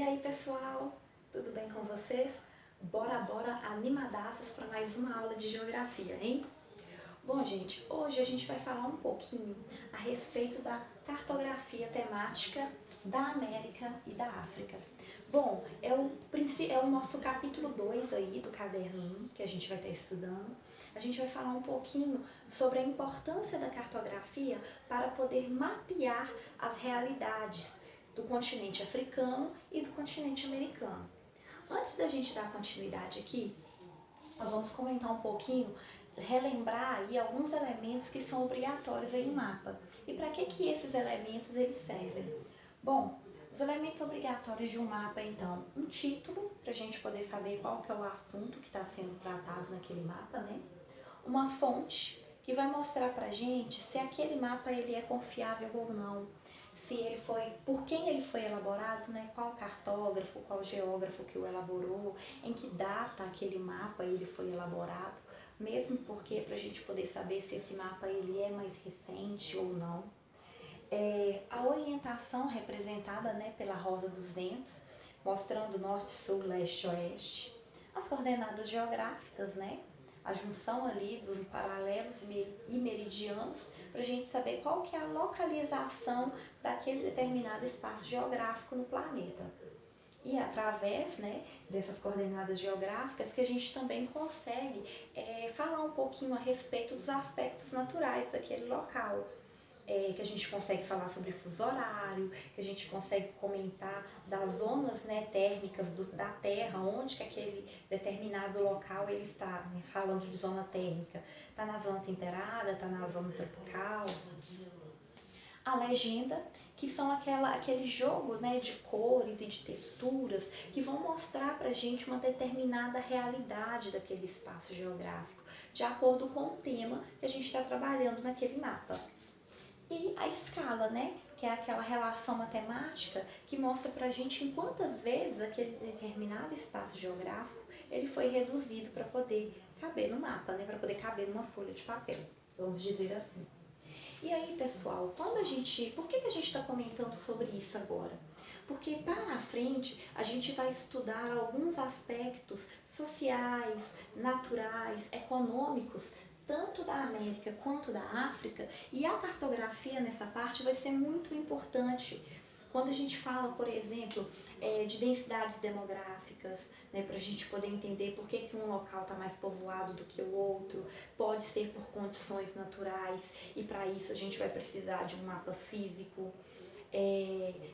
aí, pessoal, tudo bem com vocês? Bora animadaços para mais uma aula de geografia, hein? Bom, gente, hoje a gente vai falar um pouquinho a respeito da cartografia temática da América e da África. Bom, é o nosso capítulo 2 aí do caderno 1 que a gente vai estar estudando. A gente vai falar um pouquinho sobre a importância da cartografia para poder mapear as realidades do continente africano e do continente americano. Antes da gente dar continuidade aqui, nós vamos comentar um pouquinho, relembrar aí alguns elementos que são obrigatórios em um mapa. E para que esses elementos eles servem? Bom, os elementos obrigatórios de um mapa, então, um título, para a gente poder saber qual que é o assunto que está sendo tratado naquele mapa, né? Uma fonte, que vai mostrar para a gente se aquele mapa ele é confiável ou não, se ele foi, por quem ele foi elaborado, né? Qual cartógrafo, qual geógrafo que o elaborou, em que data aquele mapa ele foi elaborado, mesmo porque para a gente poder saber se esse mapa ele é mais recente ou não. A orientação representada, né, pela roda dos ventos, mostrando norte, sul, leste, oeste. As coordenadas geográficas, né? A junção ali dos paralelos e meridianos, para a gente saber qual que é a localização daquele determinado espaço geográfico no planeta. E através, né, dessas coordenadas geográficas que a gente também consegue falar um pouquinho a respeito dos aspectos naturais daquele local. Que a gente consegue falar sobre fuso horário, que a gente consegue comentar das zonas, né, térmicas da Terra, onde que aquele determinado local ele está, né, falando de zona térmica. Está na zona temperada, está na zona tropical. A legenda, que são aquele jogo, né, de cores e de texturas que vão mostrar para a gente uma determinada realidade daquele espaço geográfico, de acordo com o tema que a gente está trabalhando naquele mapa. E a escala, né? Que é aquela relação matemática que mostra pra gente em quantas vezes aquele determinado espaço geográfico ele foi reduzido para poder caber no mapa, né? Para poder caber numa folha de papel, vamos dizer assim. E aí, pessoal, por que a gente está comentando sobre isso agora? Porque para a frente a gente vai estudar alguns aspectos sociais, naturais, econômicos, tanto da América quanto da África, e a cartografia nessa parte vai ser muito importante. Quando a gente fala, por exemplo, de densidades demográficas, né, para a gente poder entender por que um local está mais povoado do que o outro, pode ser por condições naturais, e para isso a gente vai precisar de um mapa físico.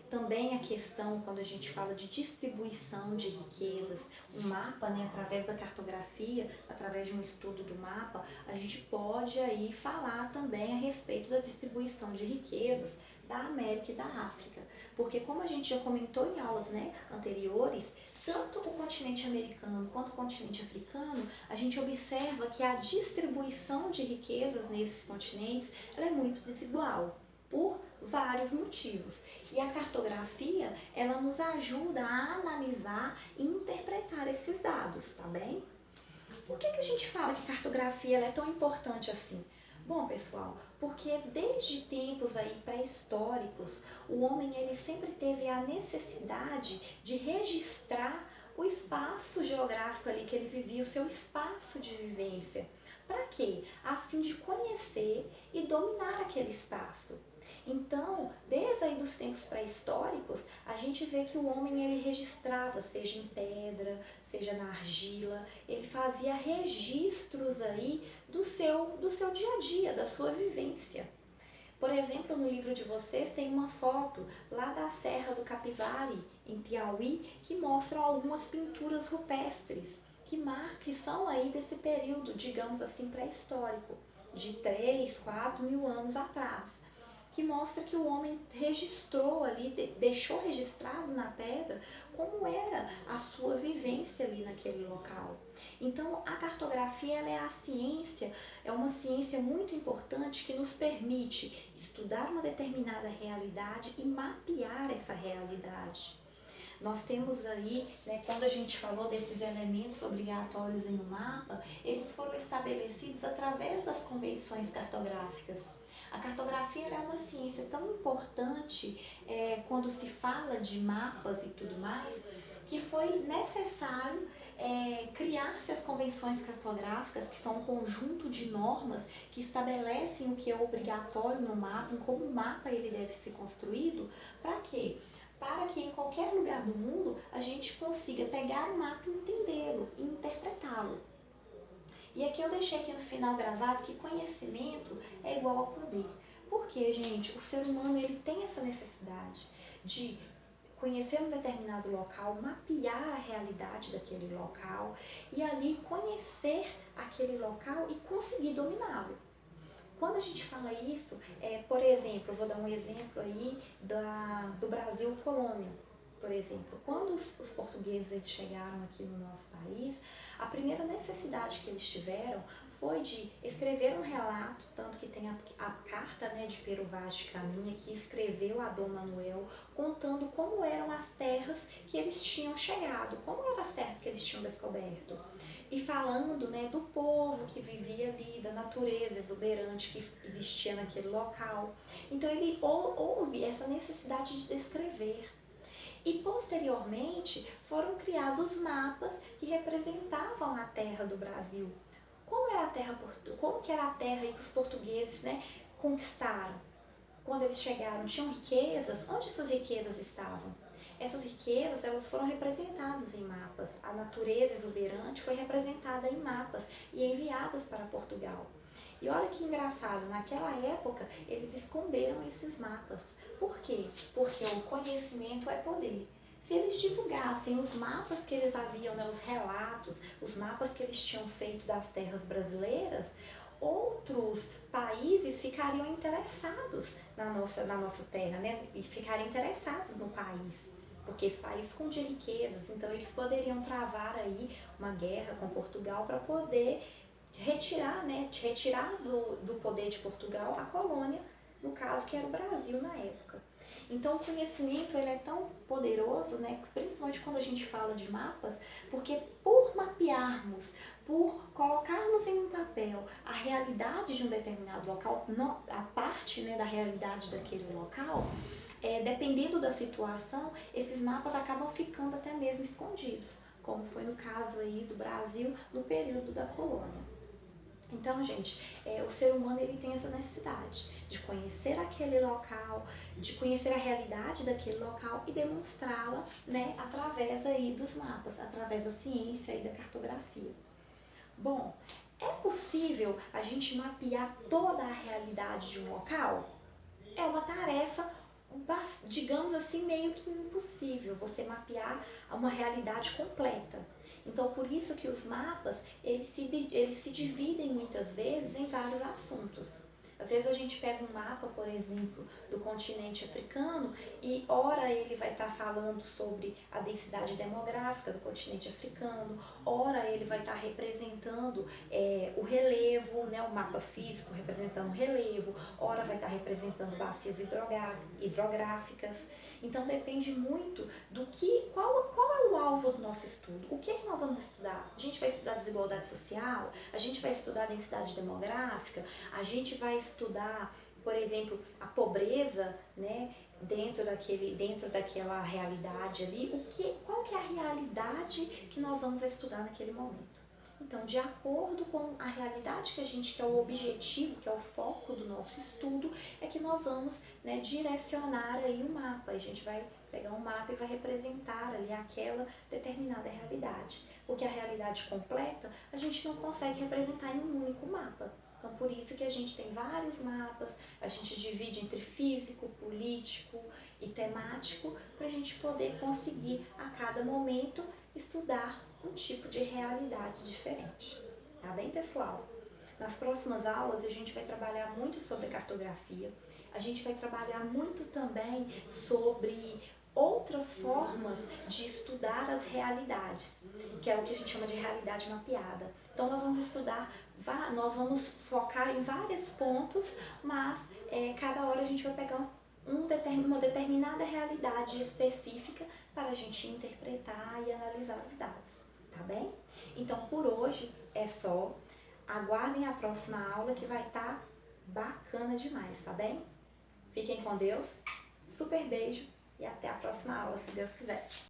Também a questão, quando a gente fala de distribuição de riquezas, o mapa, né, através da cartografia, através de um estudo do mapa, a gente pode aí falar também a respeito da distribuição de riquezas da América e da África. Porque como a gente já comentou em aulas, né, anteriores, tanto o continente americano quanto o continente africano, a gente observa que a distribuição de riquezas nesses continentes ela é muito desigual, por vários motivos. E a cartografia, ela nos ajuda a analisar e interpretar esses dados, tá bem? Por que a gente fala que a cartografia ela é tão importante assim? Bom, pessoal, porque desde tempos aí pré-históricos, o homem ele sempre teve a necessidade de registrar o espaço geográfico ali que ele vivia, o seu espaço de vivência. Para quê? A fim de conhecer e dominar aquele espaço. Então, desde aí dos tempos pré-históricos, a gente vê que o homem ele registrava, seja em pedra, seja na argila, ele fazia registros aí do seu dia a dia, da sua vivência. Por exemplo, no livro de vocês tem uma foto lá da Serra do Capivari, em Piauí, que mostram algumas pinturas rupestres, que são aí desse período, digamos assim, pré-histórico, de 3, 4 mil anos atrás, que mostra que o homem registrou ali, deixou registrado na pedra como era a sua vivência ali naquele local. Então, a cartografia ela é uma ciência muito importante que nos permite estudar uma determinada realidade e mapear essa realidade. Nós temos aí, né, quando a gente falou desses elementos obrigatórios em um mapa, eles foram estabelecidos através das convenções cartográficas. A cartografia é uma ciência tão importante quando se fala de mapas e tudo mais, que foi necessário criar-se as convenções cartográficas, que são um conjunto de normas que estabelecem o que é obrigatório no mapa, em como o mapa ele deve ser construído. Para quê? Para que em qualquer lugar do mundo a gente consiga pegar o mapa e entendê-lo e interpretá-lo. E aqui eu deixei aqui no final gravado que conhecimento é igual a poder. Porque, gente, o ser humano ele tem essa necessidade de conhecer um determinado local, mapear a realidade daquele local e ali conhecer aquele local e conseguir dominá-lo. Quando a gente fala isso, por exemplo, eu vou dar um exemplo aí do Brasil colônia. Por exemplo, quando os portugueses eles chegaram aqui no nosso país, a primeira necessidade que eles tiveram foi de escrever um relato, tanto que tem a carta, né, de Pero Vaz de Caminha, que escreveu a Dom Manuel, contando como eram as terras que eles tinham chegado, como eram as terras que eles tinham descoberto. E falando, né, do povo que vivia ali, da natureza exuberante que existia naquele local. Então ele houve essa necessidade de descrever. E posteriormente foram criados mapas que representavam a terra do Brasil. Como era a terra, como que era a terra que os portugueses, né, conquistaram? Quando eles chegaram, tinham riquezas? Onde essas riquezas estavam? Essas riquezas elas foram representadas em mapas. A natureza exuberante foi representada em mapas e enviadas para Portugal. E olha que engraçado, naquela época eles esconderam esses mapas. Por quê? Porque o conhecimento é poder. Se eles divulgassem os mapas que eles haviam, né, os relatos, os mapas que eles tinham feito das terras brasileiras, outros países ficariam interessados na nossa terra, né? E ficariam interessados no país, porque esse país esconde riquezas, então eles poderiam travar aí uma guerra com Portugal para poder retirar, né? Retirar do poder de Portugal a colônia, no caso que era o Brasil na época. Então o conhecimento ele é tão poderoso, né, principalmente quando a gente fala de mapas, porque por mapearmos, por colocarmos em um papel a realidade de um determinado local, a parte, né, da realidade daquele local, dependendo da situação, esses mapas acabam ficando até mesmo escondidos, como foi no caso aí do Brasil no período da colônia. Então, gente, o ser humano ele tem essa necessidade de conhecer aquele local, de conhecer a realidade daquele local e demonstrá-la, né, através aí dos mapas, através da ciência e da cartografia. Bom, é possível a gente mapear toda a realidade de um local? É uma tarefa, digamos assim, meio que impossível você mapear uma realidade completa. Então, por isso que os mapas, eles se dividem muitas vezes em vários assuntos. Às vezes a gente pega um mapa, por exemplo, do continente africano e ora ele vai estar falando sobre a densidade demográfica do continente africano, ora ele vai estar representando o relevo, né, o mapa físico representando o relevo, ora vai estar representando bacias hidrográficas. Então depende muito do qual é o alvo do nosso estudo. O que é que nós vamos estudar? A gente vai estudar desigualdade social, a gente vai estudar densidade demográfica, a gente vai estudar, por exemplo, a pobreza, né, dentro daquela realidade ali, qual que é a realidade que nós vamos estudar naquele momento. Então, de acordo com a realidade que a gente quer, o objetivo, que é o foco do nosso estudo, é que nós vamos, né, direcionar aí o mapa. A gente vai pegar um mapa e vai representar ali aquela determinada realidade. Porque a realidade completa a gente não consegue representar em um único mapa. Então, por isso que a gente tem vários mapas, a gente divide entre físico, político e temático, para a gente poder conseguir, a cada momento, estudar um tipo de realidade diferente. Tá bem, pessoal? Nas próximas aulas, a gente vai trabalhar muito sobre cartografia, a gente vai trabalhar muito também sobre outras formas de estudar as realidades, que é o que a gente chama de realidade mapeada. Então, nós vamos focar em vários pontos, mas cada hora a gente vai pegar uma determinada realidade específica para a gente interpretar e analisar os dados, tá bem? Então, por hoje é só. Aguardem a próxima aula que vai estar bacana demais, tá bem? Fiquem com Deus, super beijo e até a próxima aula, se Deus quiser.